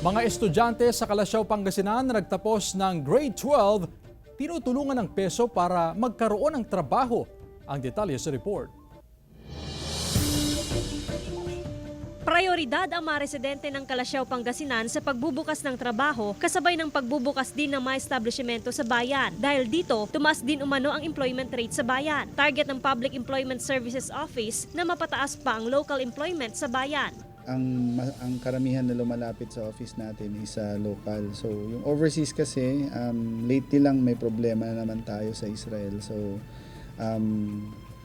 Mga estudyante sa Calasiao, Pangasinan na nagtapos ng grade 12, tinutulungan ng peso para magkaroon ng trabaho. Ang detalye sa report. Prioridad ang mga residente ng Calasiao, Pangasinan sa pagbubukas ng trabaho kasabay ng pagbubukas din ng mga establishmento sa bayan. Dahil dito, tumaas din umano ang employment rate sa bayan. Target ng Public Employment Services Office na mapataas pa ang local employment sa bayan. Ang karamihan na lumalapit sa office natin is local. So yung overseas kasi, lately lang may problema na naman tayo sa Israel. So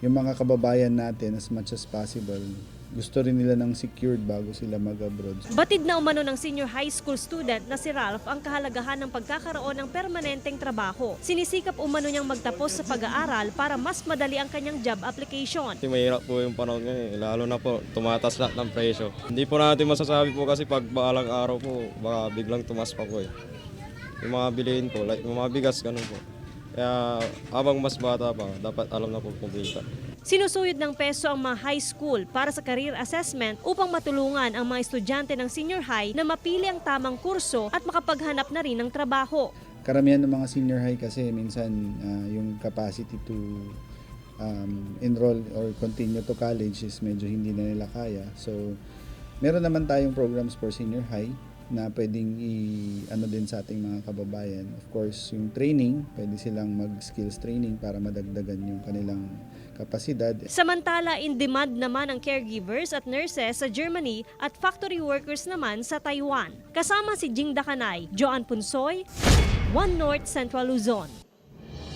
yung mga kababayan natin as much as possible, gusto rin nila ng secured bago sila mag-abroad. Batid na umano ng senior high school student na si Ralph ang kahalagahan ng pagkakaroon ng permanenteng trabaho. Sinisikap umano niyang magtapos sa pag-aaral para mas madali ang kanyang job application. Mahirap po yung panahon ngayon, lalo na po tumataas lahat ng presyo. Hindi po natin masasabi po kasi pag balang araw po, baka biglang tumas pa po eh. Yung mga bilihin po, like yung mga bigas, ganun po. Kaya habang mas bata pa, dapat alam na po kumita. Sinusuyod ng peso ang mga high school para sa career assessment upang matulungan ang mga estudyante ng senior high na mapili ang tamang kurso at makapaghanap na rin ng trabaho. Karamihan ng mga senior high kasi minsan yung capacity to enroll or continue to college is medyo hindi na nila kaya. So meron naman tayong programs for senior high na pwedeng ano din sa ating mga kababayan. Of course, yung training, pwede silang mag-skills training para madagdagan yung kanilang kapasidad. Samantala, in demand naman ang caregivers at nurses sa Germany at factory workers naman sa Taiwan. Kasama si Jing Dakanay, Joan Punsoy, One North Central Luzon.